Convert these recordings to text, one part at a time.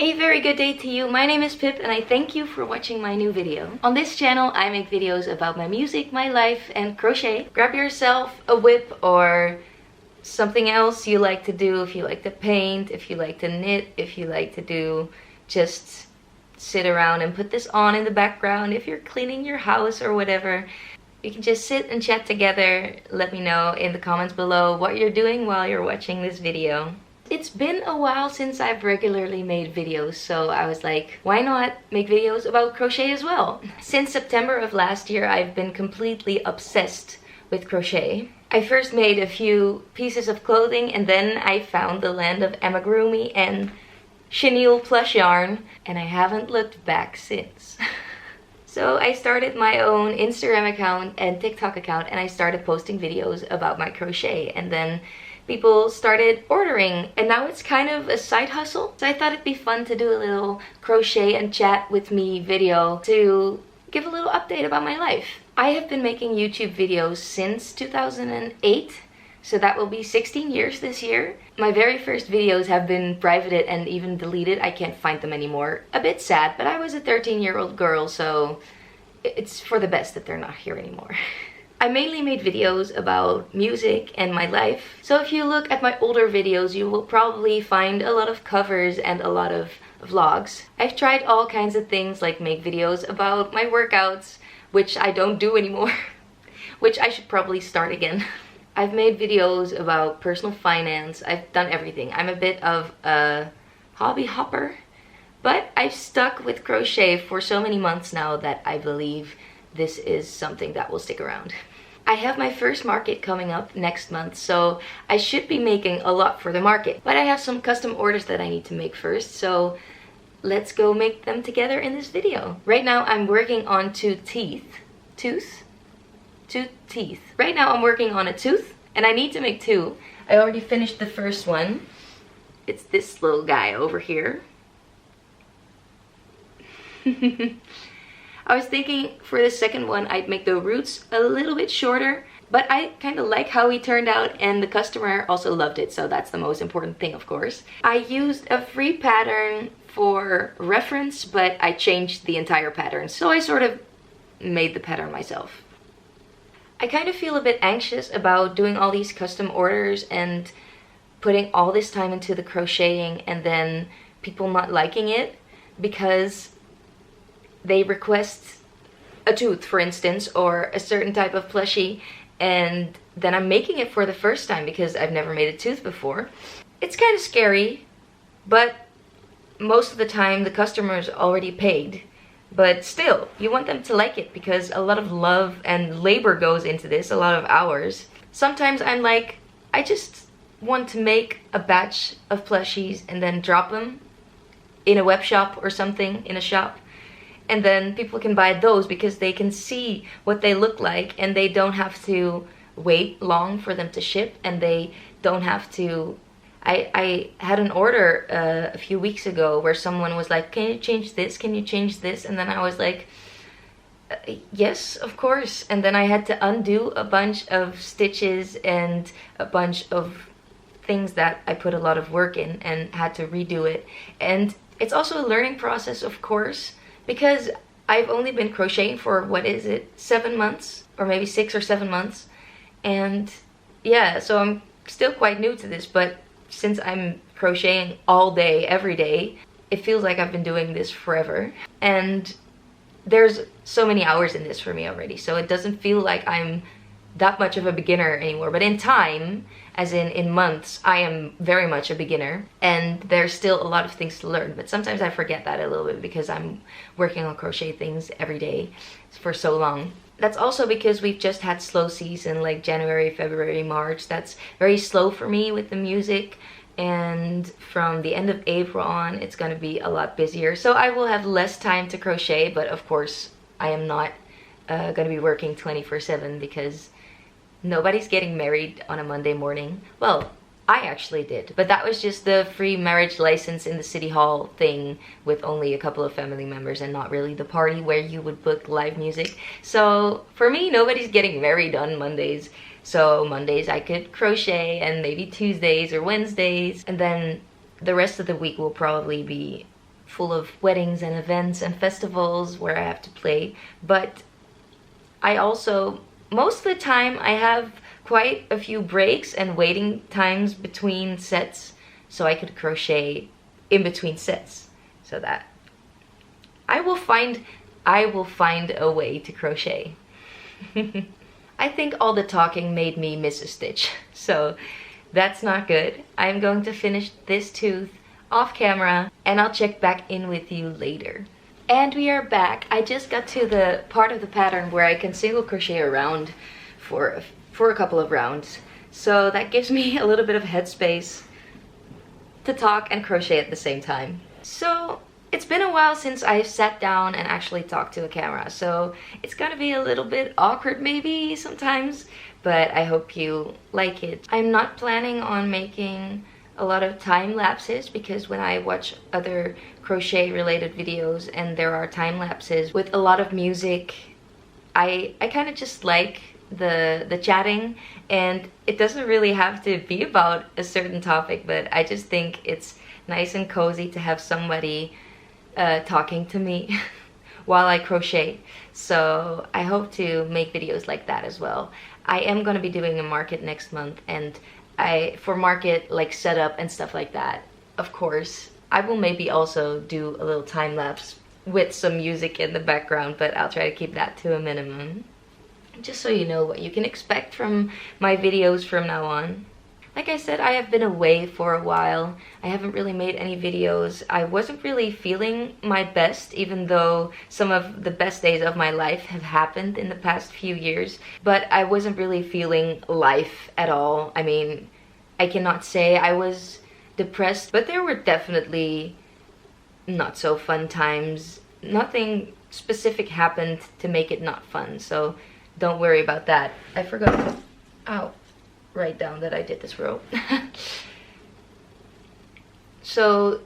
A very good day to you. My name is Pip and I thank you for watching my new video. On this channel, I make videos about my music, my life, and crochet. Grab yourself a whip or something else you like to do. If you like to paint, if you like to knit, if you like to do just sit around and put this on in the background, if you're cleaning your house or whatever. You can just sit and chat together. Let me know in the comments below what you're doing while you're watching this video. It's been a while since I've regularly made videos, so I was like, why not make videos about crochet as well? Since September of last year, I've been completely obsessed with crochet. I first made a few pieces of clothing and then I found the land of Amigurumi and chenille plush yarn, and I haven't looked back since. So I started my own Instagram account and TikTok account and I started posting videos about my crochet, and then people started ordering and now it's kind of a side hustle. So I thought it'd be fun to do a little crochet and chat with me video to give a little update about my life. I have been making YouTube videos since 2008, so that will be 16 years this year. My very first videos have been privated and even deleted. I can't find them anymore. A bit sad, but I was a 13-year-old girl, so it's for the best that they're not here anymore. I mainly made videos about music and my life. So if you look at my older videos, you will probably find a lot of covers and a lot of vlogs. I've tried all kinds of things, like make videos about my workouts, which I don't do anymore, which I should probably start again. I've made videos about personal finance. I've done everything. I'm a bit of a hobby hopper, but I've stuck with crochet for so many months now that I believe this is something that will stick around. I have my first market coming up next month, so I should be making a lot for the market. But I have some custom orders that I need to make first, so let's go make them together in this video. Right now I'm working on two teeth. Right now I'm working on a tooth, and I need to make two. I already finished the first one. It's this little guy over here. I was thinking for the second one I'd make the roots a little bit shorter, but I kind of like how he turned out and the customer also loved it, so that's the most important thing, of course. I used a free pattern for reference, but I changed the entire pattern, so I sort of made the pattern myself. I kind of feel a bit anxious about doing all these custom orders and putting all this time into the crocheting and then people not liking it because they request a tooth, for instance, or a certain type of plushie, and then I'm making it for the first time because I've never made a tooth before. It's kind of scary, but most of the time the customer's already paid. But still, you want them to like it because a lot of love and labor goes into this, a lot of hours. Sometimes I'm like, I just want to make a batch of plushies and then drop them in a web shop or something, in a shop. And then people can buy those because they can see what they look like and they don't have to wait long for them to ship, and they don't have to... I had an order a few weeks ago where someone was like, can you change this? Can you change this? And then I was like, yes, of course. And then I had to undo a bunch of stitches and a bunch of things that I put a lot of work in and had to redo it. And it's also a learning process, of course, because I've only been crocheting for, what is it, 7 months? Or maybe 6 or 7 months. And yeah, so I'm still quite new to this, but since I'm crocheting all day, every day, it feels like I've been doing this forever. And there's so many hours in this for me already, so it doesn't feel like I'm that much of a beginner anymore. But in time, as in months, I am very much a beginner, and there's still a lot of things to learn. But sometimes I forget that a little bit because I'm working on crochet things every day for so long. That's also because we've just had slow season, like January, February, March. That's very slow for me with the music. And from the end of April on, it's going to be a lot busier. So I will have less time to crochet, but of course, I am not going to be working 24/7 because nobody's getting married on a Monday morning. Well, I actually did, but that was just the free marriage license in the city hall thing with only a couple of family members and not really the party where you would book live music. So for me, nobody's getting married on Mondays. So Mondays I could crochet, and maybe Tuesdays or Wednesdays, and then the rest of the week will probably be full of weddings and events and festivals where I have to play. But I also, most of the time, I have quite a few breaks and waiting times between sets, so I could crochet in between sets, so that I will find a way to crochet. I think all the talking made me miss a stitch, so that's not good. I'm going to finish this tooth off camera and I'll check back in with you later. And we are back. I just got to the part of the pattern where I can single crochet around for a couple of rounds. So that gives me a little bit of headspace to talk and crochet at the same time. So it's been a while since I've sat down and actually talked to a camera, so it's gonna be a little bit awkward maybe sometimes, but I hope you like it. I'm not planning on making a lot of time lapses, because when I watch other crochet related videos and there are time lapses with a lot of music, I kind of just like the chatting, and it doesn't really have to be about a certain topic, but I just think it's nice and cozy to have somebody talking to me while I crochet. So I hope to make videos like that as well. I am going to be doing a market next month, and for market like setup and stuff like that, of course I will maybe also do a little time lapse with some music in the background, but I'll try to keep that to a minimum, just so you know what you can expect from my videos from now on. Like I said, I have been away for a while. I haven't really made any videos. I wasn't really feeling my best, even though some of the best days of my life have happened in the past few years. But I wasn't really feeling life at all. I mean, I cannot say I was depressed, but there were definitely not so fun times. Nothing specific happened to make it not fun, so don't worry about that. I forgot to write down that I did this row. So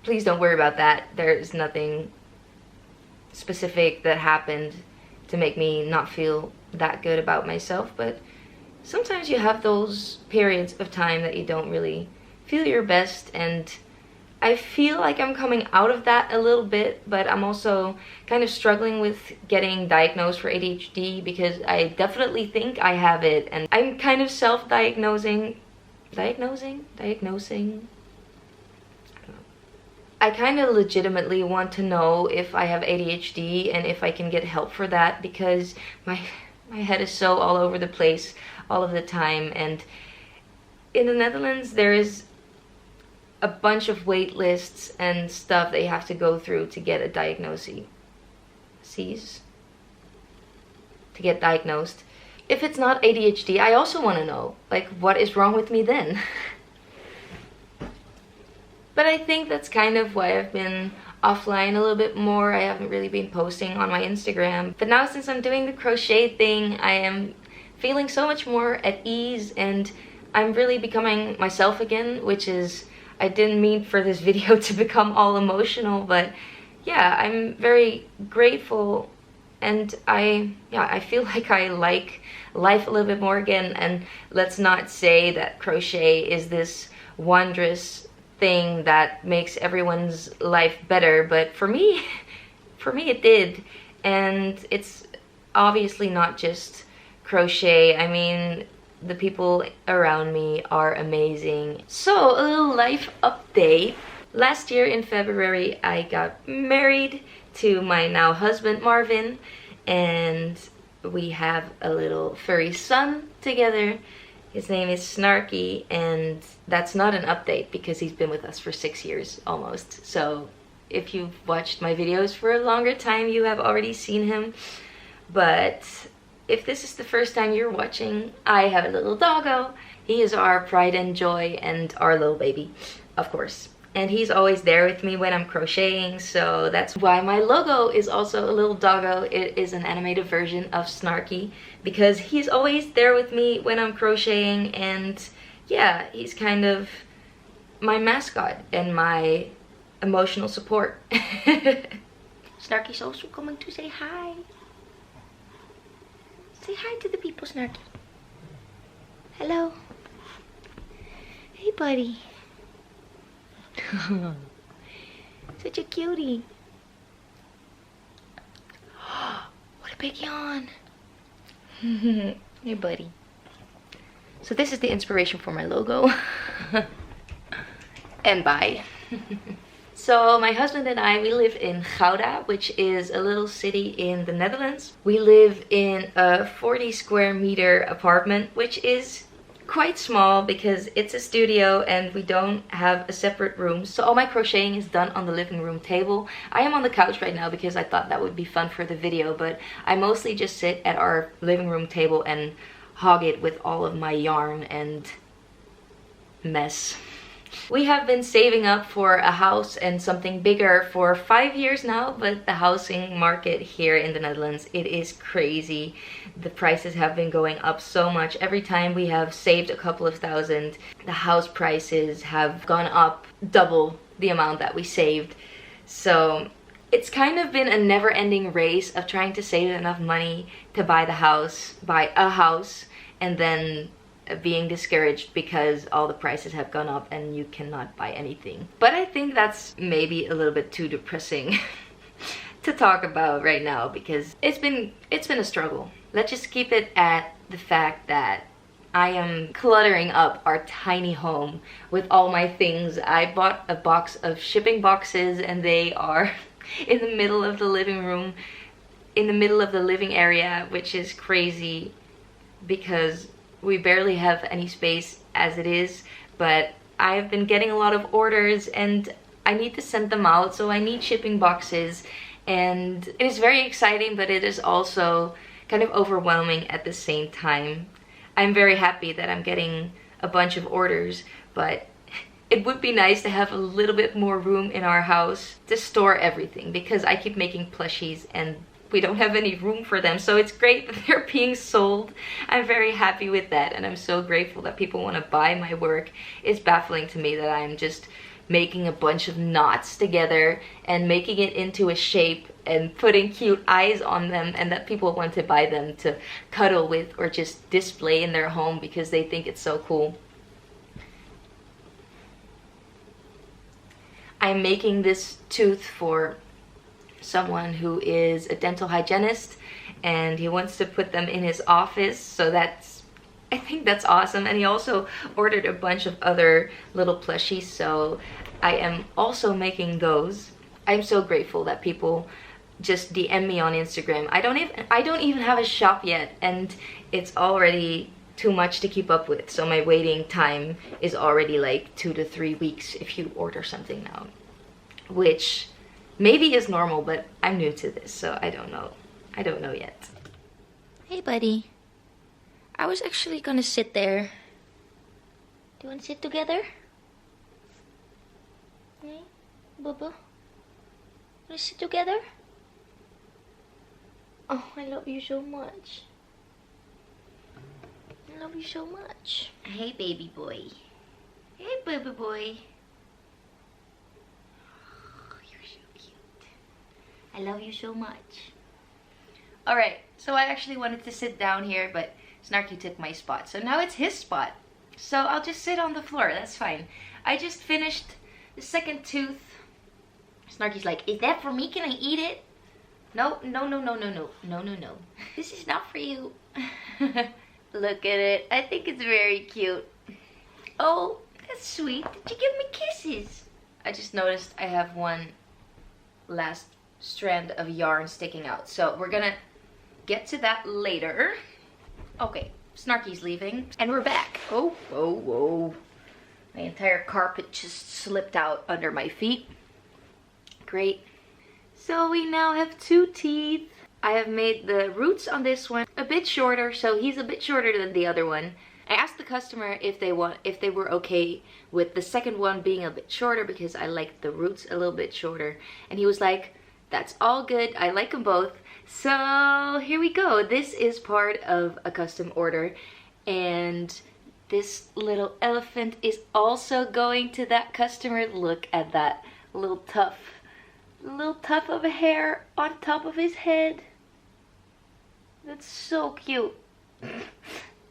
please don't worry about that. There is nothing specific that happened to make me not feel that good about myself, but sometimes you have those periods of time that you don't really feel your best, and I feel like I'm coming out of that a little bit, but I'm also kind of struggling with getting diagnosed for ADHD, because I definitely think I have it, and I'm kind of self-diagnosing. Diagnosing? I kind of legitimately want to know if I have ADHD and if I can get help for that, because my head is so all over the place all of the time, and in the Netherlands there is a bunch of wait lists and stuff that you have to go through to get a diagnosis. To get diagnosed. If it's not ADHD, I also want to know, like, what is wrong with me then? But I think that's kind of why I've been offline a little bit more. I haven't really been posting on my Instagram. But now, since I'm doing the crochet thing, I am feeling so much more at ease, and I'm really becoming myself again, which is, I didn't mean for this video to become all emotional, but yeah, I'm very grateful, and I feel like I like life a little bit more again. And let's not say that crochet is this wondrous thing that makes everyone's life better, but for me it did. And it's obviously not just crochet. I mean, the people around me are amazing. So, a little life update. Last year in February, I got married to my now husband Marvin, and we have a little furry son together. His name is Snarky, and that's not an update because he's been with us for 6 years almost. So if you've watched my videos for a longer time, you have already seen him. But if this is the first time you're watching, I have a little doggo. He is our pride and joy and our little baby, of course. And he's always there with me when I'm crocheting, so that's why my logo is also a little doggo. It is an animated version of Snarky, because he's always there with me when I'm crocheting, and yeah, he's kind of my mascot and my emotional support. Snarky's also coming to say hi. Say hi to the people, Snarky. Hello. Hey, buddy. Such a cutie. What a big yawn. Hey, buddy. So this is the inspiration for my logo. And bye. So my husband and I, we live in Gouda, which is a little city in the Netherlands. We live in a 40 square meter apartment, which is quite small because it's a studio and we don't have a separate room. So all my crocheting is done on the living room table. I am on the couch right now because I thought that would be fun for the video, but I mostly just sit at our living room table and hog it with all of my yarn and mess. We have been saving up for a house and something bigger for 5 years now, but the housing market here in the Netherlands, it is crazy. The prices have been going up so much. Every time we have saved a couple of thousand, the house prices have gone up double the amount that we saved. So it's kind of been a never-ending race of trying to save enough money to buy a house, and then being discouraged because all the prices have gone up and you cannot buy anything. But I think that's maybe a little bit too depressing to talk about right now because it's been a struggle. Let's just keep it at the fact that I am cluttering up our tiny home with all my things. I bought a box of shipping boxes and they are in the middle of the living room, in the middle of the living area, which is crazy because we barely have any space as it is. But I've been getting a lot of orders and I need to send them out, so I need shipping boxes, and it is very exciting, but it is also kind of overwhelming at the same time. I'm very happy that I'm getting a bunch of orders, but it would be nice to have a little bit more room in our house to store everything because I keep making plushies and we don't have any room for them. So it's great that they're being sold. I'm very happy with that and I'm so grateful that people want to buy my work. It's baffling to me that I'm just making a bunch of knots together and making it into a shape and putting cute eyes on them, and that people want to buy them to cuddle with or just display in their home because they think it's so cool. I'm making this tooth for someone who is a dental hygienist and he wants to put them in his office, so I think that's awesome. And he also ordered a bunch of other little plushies, so I am also making those. I'm so grateful that people just DM me on Instagram. I don't even have a shop yet and it's already too much to keep up with, so my waiting time is already like 2 to 3 weeks if you order something now, which maybe is normal, but I'm new to this, so I don't know yet. Hey buddy, I was actually gonna sit there. Do you want to sit together? Hey, Bubba, wanna sit together? Oh, I love you so much. I love you so much. Hey baby boy. Hey baby boy. I love you so much. Alright, so I actually wanted to sit down here, but Snarky took my spot. So now it's his spot. So I'll just sit on the floor, that's fine. I just finished the second tooth. Snarky's like, is that for me? Can I eat it? No, no, no, no, no, no. No, no, no. This is not for you. Look at it. I think it's very cute. Oh, that's sweet. Did you give me kisses? I just noticed I have one last strand of yarn sticking out, so we're gonna get to that later. Okay, Snarky's leaving and we're back. Oh, whoa, whoa, my entire carpet just slipped out under my feet. Great. So we now have 2 teeth. I have made the roots on this one a bit shorter, so he's a bit shorter than the other one. I asked the customer if they were okay with the second one being a bit shorter because I like the roots a little bit shorter, and he was like, that's all good, I like them both. So here we go. This is part of a custom order, and this little elephant is also going to that customer. Look at that little tuft of hair on top of his head. That's so cute.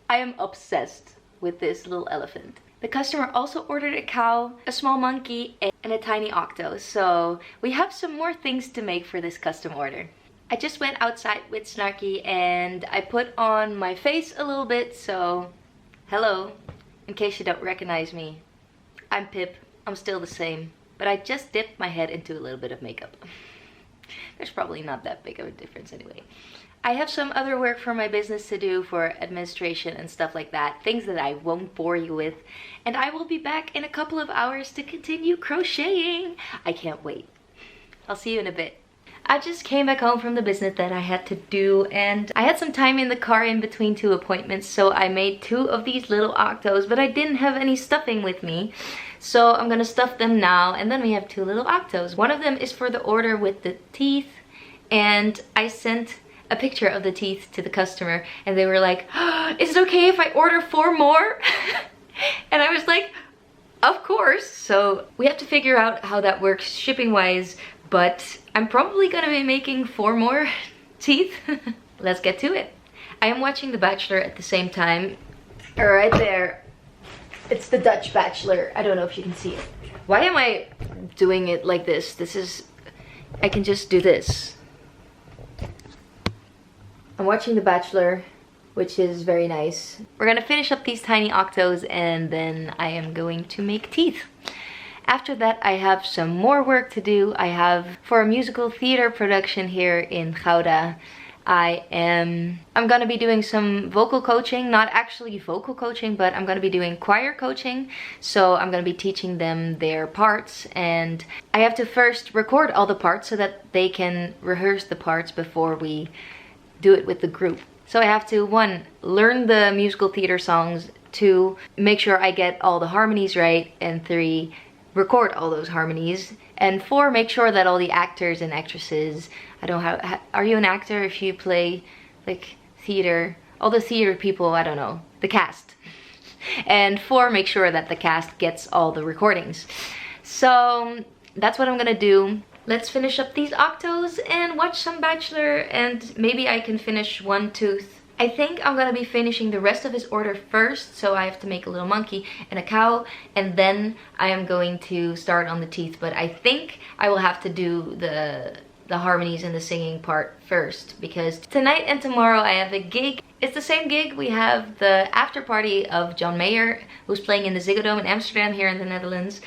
I am obsessed with this little elephant. The customer also ordered a cow, a small monkey, and a tiny octo. So we have some more things to make for this custom order. I just went outside with Snarky and I put on my face a little bit, so hello, in case you don't recognize me. I'm Pip, I'm still the same, but I just dipped my head into a little bit of makeup. There's probably not that big of a difference anyway. I have some other work for my business to do for administration and stuff like that, things that I won't bore you with, and I will be back in a couple of hours to continue crocheting. I can't wait. I'll see you in a bit. I just came back home from the business that I had to do, and I had some time in the car in between 2 appointments, so I made 2 of these little octos, but I didn't have any stuffing with me. So I'm gonna stuff them now, and then we have 2 little octos. One of them is for the order with the teeth, and I sent a picture of the teeth to the customer, and they were like, oh, is it okay if I order 4 more? And I was like, of course. So we have to figure out how that works shipping wise, but I'm probably gonna be making 4 more teeth. Let's get to it. I am watching The Bachelor at the same time. Right there, it's the Dutch Bachelor. I don't know if you can see it. Why am I doing it like this? I can just do this. I'm watching The Bachelor, which is very nice. We're gonna finish up these tiny octos and then I am going to make teeth. After that, I have some more work to do. I have, for a musical theater production here in Gouda, I'm gonna be doing some vocal coaching, not actually vocal coaching, but I'm gonna be doing choir coaching. So I'm gonna be teaching them their parts, and I have to first record all the parts so that they can rehearse the parts before we do it with the group. So I have to, 1, learn the musical theater songs, 2, make sure I get all the harmonies right, and 3, record all those harmonies, and 4, make sure that all the actors and actresses, I don't know, are you an actor if you play like theater? All the theater people, I don't know, the cast. And 4, make sure that the cast gets all the recordings. So that's what I'm gonna do. Let's finish up these octos and watch some Bachelor, and maybe I can finish 1 tooth. I think I'm gonna be finishing the rest of his order first, so I have to make a little monkey and a cow, and then I am going to start on the teeth. But I think I will have to do the harmonies and the singing part first, because tonight and tomorrow I have a gig. It's the same gig. We have the after party of John Mayer, who's playing in the Ziggo Dome in Amsterdam here in the Netherlands.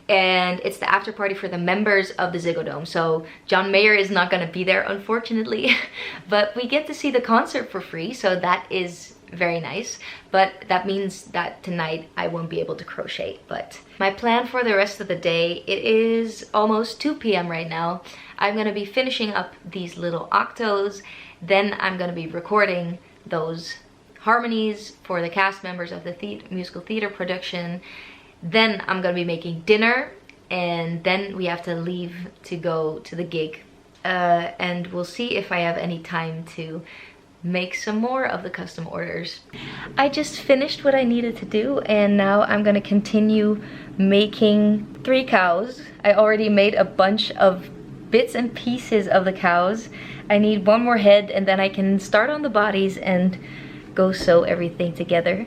And it's the after party for the members of the Ziggo Dome. So John Mayer is not gonna be there, unfortunately, but we get to see the concert for free, so that is very nice. But that means that tonight I won't be able to crochet. But my plan for the rest of the day, it is almost 2 p.m. right now. I'm gonna be finishing up these little octos, then I'm gonna be recording those harmonies for the cast members of the musical theater production. Then I'm gonna be making dinner, and then we have to leave to go to the gig. And we'll see if I have any time to make some more of the custom orders. I just finished what I needed to do, and now I'm gonna continue making 3 cows. I already made a bunch of bits and pieces of the cows. I need 1 more head, and then I can start on the bodies and go sew everything together.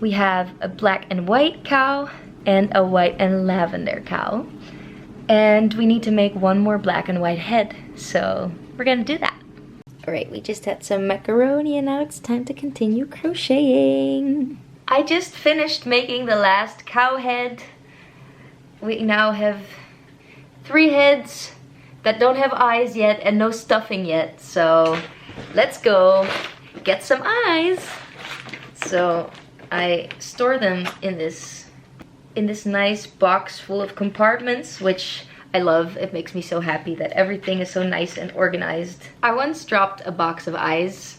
We have a black and white cow and a white and lavender cow. And we need to make 1 more black and white head. So we're gonna do that. All right, we just had some macaroni and now it's time to continue crocheting. I just finished making the last cow head. We now have 3 heads that don't have eyes yet and no stuffing yet. So let's go get some eyes. So I store them in this nice box full of compartments, which I love. It makes me so happy that everything is so nice and organized. I once dropped a box of eyes.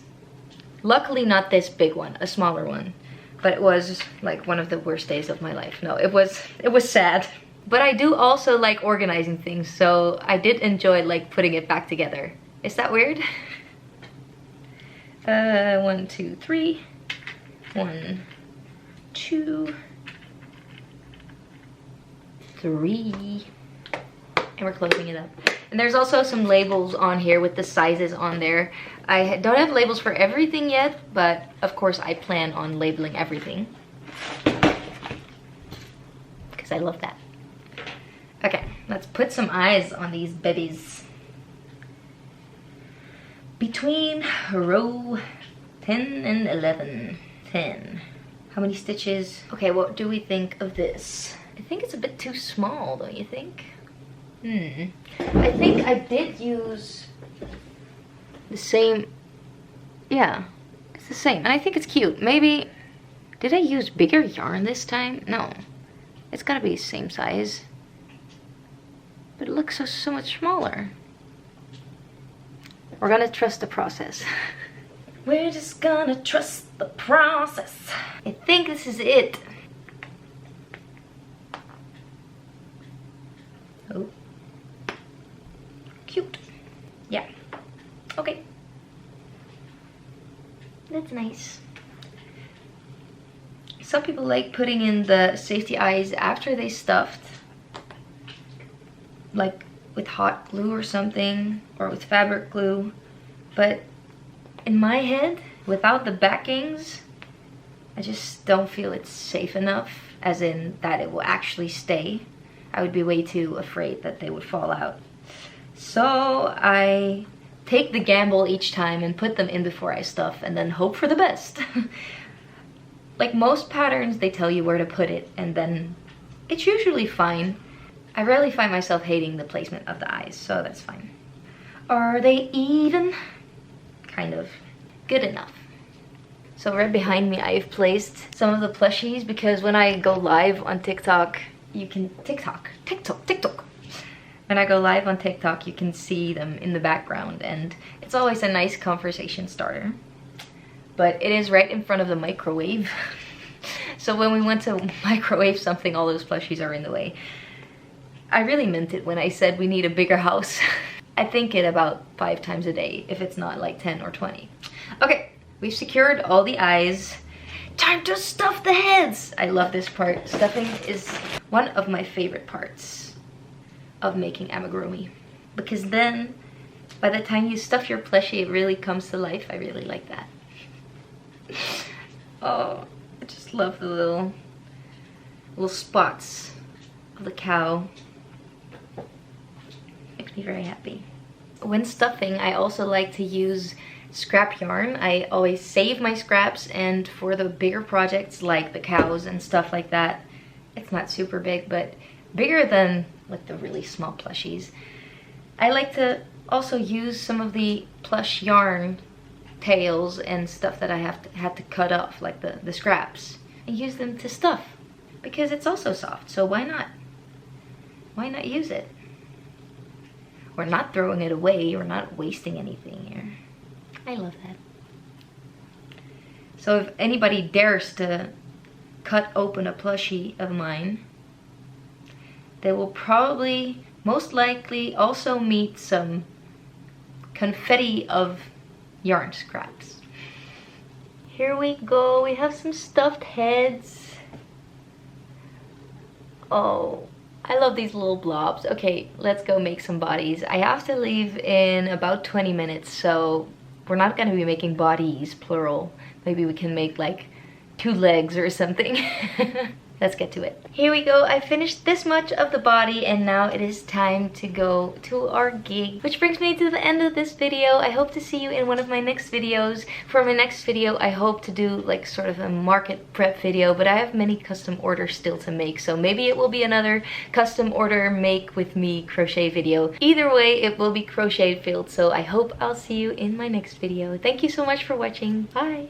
Luckily not this big one, a smaller one. But it was like one of the worst days of my life. No, it was sad. But I do also like organizing things, so I did enjoy like putting it back together. Is that weird? 1, 2, 3. 1, 2, 3, and we're closing it up. And there's also some labels on here with the sizes on there. I don't have labels for everything yet, but of course I plan on labeling everything. because I love that. Okay, let's put some eyes on these babies. Between row 10 and 11. 10. How many stitches? Okay, what do we think of this? I think it's a bit too small, don't you think? I think I did use the same. Yeah, it's the same. And I think it's cute. Maybe, did I use bigger yarn this time? No. It's gotta be the same size. But it looks so much smaller. We're gonna trust the process. We're just gonna trust the process. I think this is it. Oh. Cute. Yeah. Okay. That's nice. Some people like putting in the safety eyes after they stuffed. Like with hot glue or something, or with fabric glue. But in my head, without the backings, I just don't feel it's safe enough, as in that it will actually stay. I would be way too afraid that they would fall out. So I take the gamble each time and put them in before I stuff and then hope for the best. Like most patterns, they tell you where to put it and then it's usually fine. I rarely find myself hating the placement of the eyes, so that's fine. Are they even? Kind of. Good enough. So right behind me I've placed some of the plushies because when I go live on TikTok, you can TikTok. When I go live on TikTok, you can see them in the background and it's always a nice conversation starter. But it is right in front of the microwave. So when we went to microwave something, all those plushies are in the way. I really meant it when I said we need a bigger house. I think it about 5 times a day, if it's not like 10 or 20. Okay, we've secured all the eyes. Time to stuff the heads! I love this part. Stuffing is one of my favorite parts of making amigurumi. Because then, by the time you stuff your plushie, it really comes to life. I really like that. Oh, I just love the little spots of the cow. Makes me very happy. When stuffing, I also like to use scrap yarn. I always save my scraps, and for the bigger projects like the cows and stuff like that, it's not super big, but bigger than like the really small plushies, I like to also use some of the plush yarn tails and stuff that I had to cut off, like the scraps, and use them to stuff because it's also soft. So why not? Why not use it? We're not throwing it away. We're not wasting anything here. I love that. So if anybody dares to cut open a plushie of mine, they will probably, most likely, also meet some confetti of yarn scraps. Here we go. We have some stuffed heads. Oh, I love these little blobs. Okay, let's go make some bodies. I have to leave in about 20 minutes, so we're not gonna be making bodies, plural. Maybe we can make like 2 legs or something. Let's get to it. Here we go. I finished this much of the body and now it is time to go to our gig. Which brings me to the end of this video. I hope to see you in one of my next videos. For my next video, I hope to do like sort of a market prep video, but I have many custom orders still to make. So maybe it will be another custom order make with me crochet video. Either way, it will be crochet filled. So I hope I'll see you in my next video. Thank you so much for watching. Bye.